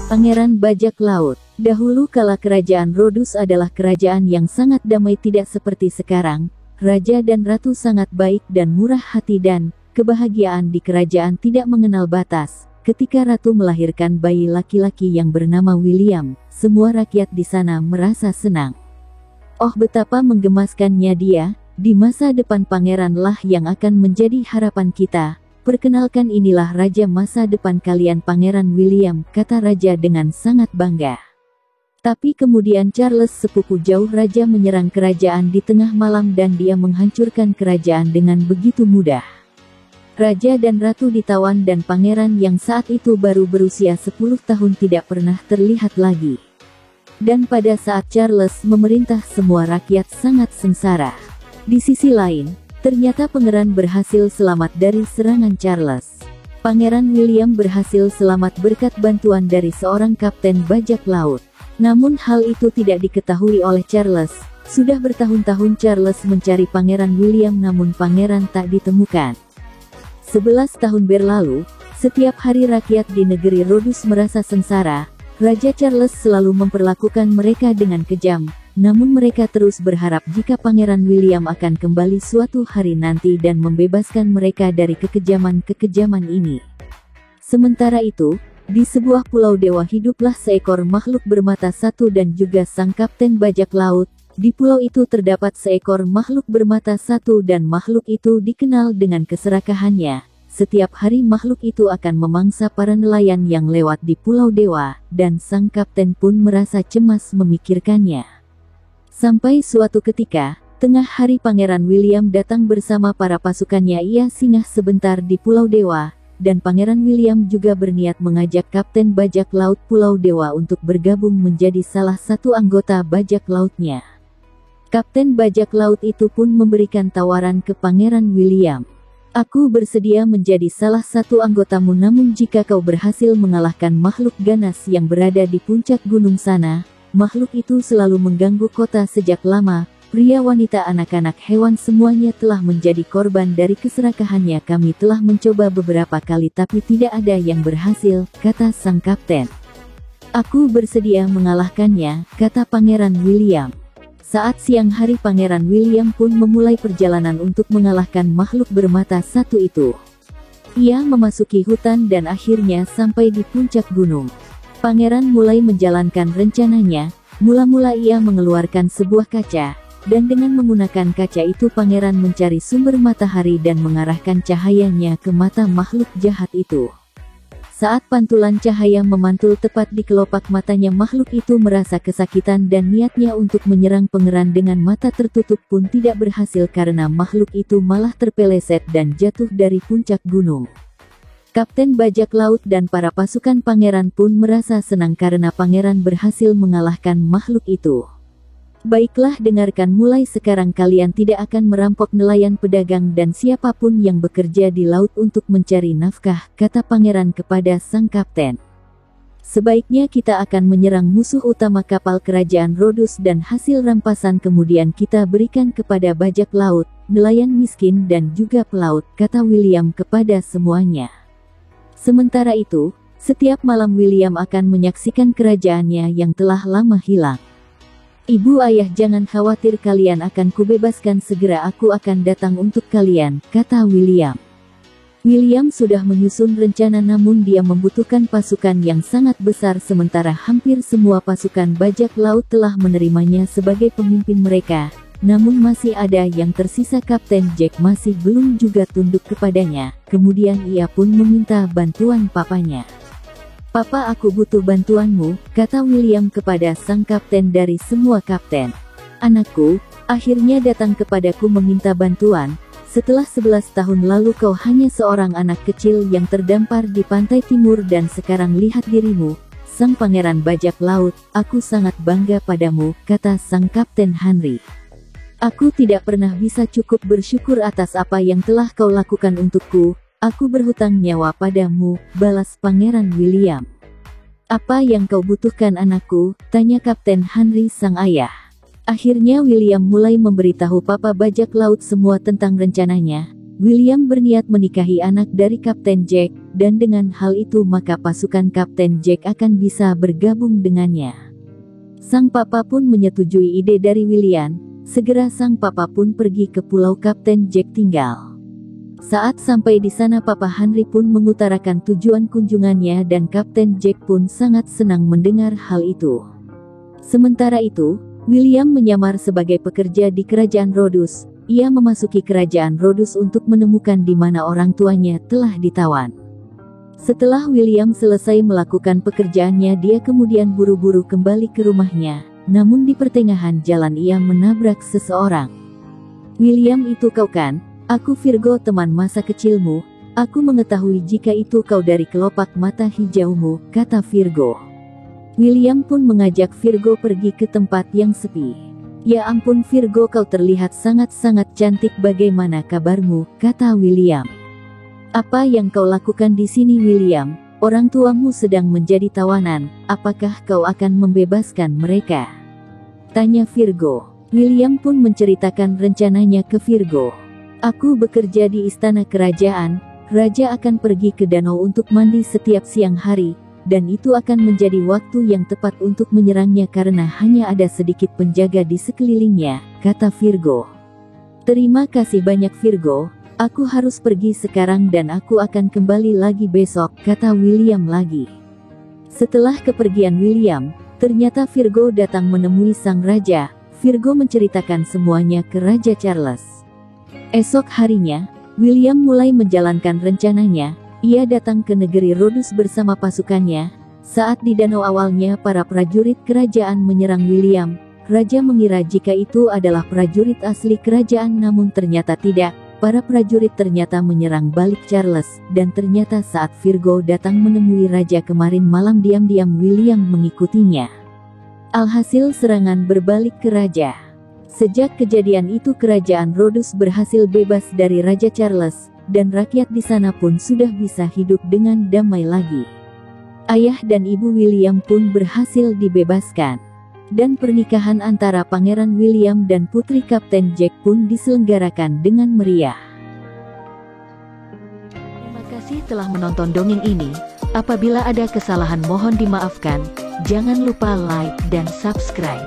Pangeran Bajak Laut. Dahulu kala kerajaan Rhodus adalah kerajaan yang sangat damai, tidak seperti sekarang. Raja dan ratu sangat baik dan murah hati, dan kebahagiaan di kerajaan tidak mengenal batas. Ketika ratu melahirkan bayi laki-laki yang bernama William, semua rakyat di sana merasa senang. Oh, betapa menggemaskannya dia. Di masa depan pangeranlah yang akan menjadi harapan kita. Perkenalkan, inilah raja masa depan kalian, Pangeran William, kata raja dengan sangat bangga. Tapi kemudian Charles, sepupu jauh raja, menyerang kerajaan di tengah malam dan dia menghancurkan kerajaan dengan begitu mudah. Raja dan ratu ditawan dan pangeran yang saat itu baru berusia 10 tahun tidak pernah terlihat lagi. Dan pada saat Charles memerintah, semua rakyat sangat sengsara. Di sisi lain, ternyata pangeran berhasil selamat dari serangan Charles. Pangeran William berhasil selamat berkat bantuan dari seorang kapten bajak laut. Namun hal itu tidak diketahui oleh Charles. Sudah bertahun-tahun Charles mencari Pangeran William, namun pangeran tak ditemukan. 11 tahun berlalu, setiap hari rakyat di negeri Rhodus merasa sengsara. Raja Charles selalu memperlakukan mereka dengan kejam. Namun mereka terus berharap jika Pangeran William akan kembali suatu hari nanti dan membebaskan mereka dari kekejaman-kekejaman ini. Sementara itu, di sebuah pulau dewa hiduplah seekor makhluk bermata satu dan juga sang kapten bajak laut. Di pulau itu terdapat seekor makhluk bermata satu dan makhluk itu dikenal dengan keserakahannya. Setiap hari makhluk itu akan memangsa para nelayan yang lewat di pulau dewa, dan sang kapten pun merasa cemas memikirkannya. Sampai suatu ketika, tengah hari Pangeran William datang bersama para pasukannya. Ia singgah sebentar di Pulau Dewa, dan Pangeran William juga berniat mengajak Kapten Bajak Laut Pulau Dewa untuk bergabung menjadi salah satu anggota bajak lautnya. Kapten Bajak Laut itu pun memberikan tawaran ke Pangeran William. Aku bersedia menjadi salah satu anggotamu, namun jika kau berhasil mengalahkan makhluk ganas yang berada di puncak gunung sana. Makhluk itu selalu mengganggu kota sejak lama. Pria, wanita, anak-anak, hewan semuanya telah menjadi korban dari keserakahannya. Kami telah mencoba beberapa kali tapi tidak ada yang berhasil, kata sang kapten. Aku bersedia mengalahkannya, kata Pangeran William. Saat siang hari Pangeran William pun memulai perjalanan untuk mengalahkan makhluk bermata satu itu. Ia memasuki hutan dan akhirnya sampai di puncak gunung. Pangeran mulai menjalankan rencananya. Mula-mula ia mengeluarkan sebuah kaca, dan dengan menggunakan kaca itu pangeran mencari sumber matahari dan mengarahkan cahayanya ke mata makhluk jahat itu. Saat pantulan cahaya memantul tepat di kelopak matanya, makhluk itu merasa kesakitan dan niatnya untuk menyerang pangeran dengan mata tertutup pun tidak berhasil karena makhluk itu malah terpeleset dan jatuh dari puncak gunung. Kapten Bajak Laut dan para pasukan pangeran pun merasa senang karena pangeran berhasil mengalahkan makhluk itu. Baiklah, dengarkan, mulai sekarang kalian tidak akan merampok nelayan, pedagang dan siapapun yang bekerja di laut untuk mencari nafkah, kata pangeran kepada sang kapten. Sebaiknya kita akan menyerang musuh utama kapal kerajaan Rhodus dan hasil rampasan kemudian kita berikan kepada bajak laut, nelayan miskin dan juga pelaut, kata William kepada semuanya. Sementara itu, setiap malam William akan menyaksikan kerajaannya yang telah lama hilang. Ibu, ayah, jangan khawatir, kalian akan kubebaskan segera, aku akan datang untuk kalian, kata William. William sudah menyusun rencana, namun dia membutuhkan pasukan yang sangat besar sementara hampir semua pasukan bajak laut telah menerimanya sebagai pemimpin mereka. Namun masih ada yang tersisa. Kapten Jack masih belum juga tunduk kepadanya. Kemudian ia pun meminta bantuan papanya. Papa, aku butuh bantuanmu, kata William kepada sang kapten dari semua kapten. Anakku, akhirnya datang kepadaku meminta bantuan. Setelah 11 tahun lalu kau hanya seorang anak kecil yang terdampar di pantai timur dan sekarang lihat dirimu, sang pangeran bajak laut. Aku sangat bangga padamu, kata sang kapten Henry. Aku tidak pernah bisa cukup bersyukur atas apa yang telah kau lakukan untukku. Aku berhutang nyawa padamu, balas Pangeran William. Apa yang kau butuhkan anakku? Tanya Kapten Henry sang ayah. Akhirnya William mulai memberitahu Papa Bajak Laut semua tentang rencananya. William berniat menikahi anak dari Kapten Jack, dan dengan hal itu maka pasukan Kapten Jack akan bisa bergabung dengannya. Sang papa pun menyetujui ide dari William. Segera sang papa pun pergi ke pulau Kapten Jack tinggal. Saat sampai di sana Papa Henry pun mengutarakan tujuan kunjungannya dan Kapten Jack pun sangat senang mendengar hal itu. Sementara itu, William menyamar sebagai pekerja di kerajaan Rhodus. Ia memasuki kerajaan Rhodus untuk menemukan di mana orang tuanya telah ditawan. Setelah William selesai melakukan pekerjaannya, dia kemudian buru-buru kembali ke rumahnya. Namun di pertengahan jalan ia menabrak seseorang. "William, itu kau kan? Aku Virgo, teman masa kecilmu. Aku mengetahui jika itu kau dari kelopak mata hijaumu," kata Virgo. William pun mengajak Virgo pergi ke tempat yang sepi. "Ya ampun Virgo, kau terlihat sangat-sangat cantik, bagaimana kabarmu?" kata William. "Apa yang kau lakukan di sini William? Orang tuamu sedang menjadi tawanan, apakah kau akan membebaskan mereka?" tanya Virgo. William pun menceritakan rencananya ke Virgo. "Aku bekerja di istana kerajaan, raja akan pergi ke danau untuk mandi setiap siang hari, dan itu akan menjadi waktu yang tepat untuk menyerangnya karena hanya ada sedikit penjaga di sekelilingnya," kata Virgo. "Terima kasih banyak Virgo, aku harus pergi sekarang dan aku akan kembali lagi besok," kata William lagi. Setelah kepergian William, ternyata Virgo datang menemui sang raja. Virgo menceritakan semuanya ke Raja Charles. Esok harinya, William mulai menjalankan rencananya. Ia datang ke negeri Rhodus bersama pasukannya. Saat di danau awalnya para prajurit kerajaan menyerang William. Raja mengira jika itu adalah prajurit asli kerajaan, namun ternyata tidak. Para prajurit ternyata menyerang balik Charles, dan ternyata saat Virgo datang menemui raja kemarin malam, diam-diam William mengikutinya. Alhasil serangan berbalik ke raja. Sejak kejadian itu kerajaan Rhodus berhasil bebas dari Raja Charles, dan rakyat di sana pun sudah bisa hidup dengan damai lagi. Ayah dan ibu William pun berhasil dibebaskan. Dan pernikahan antara Pangeran William dan Putri Kapten Jack pun diselenggarakan dengan meriah. Terima kasih telah menonton dongeng ini. Apabila ada kesalahan mohon dimaafkan. Jangan lupa like dan subscribe.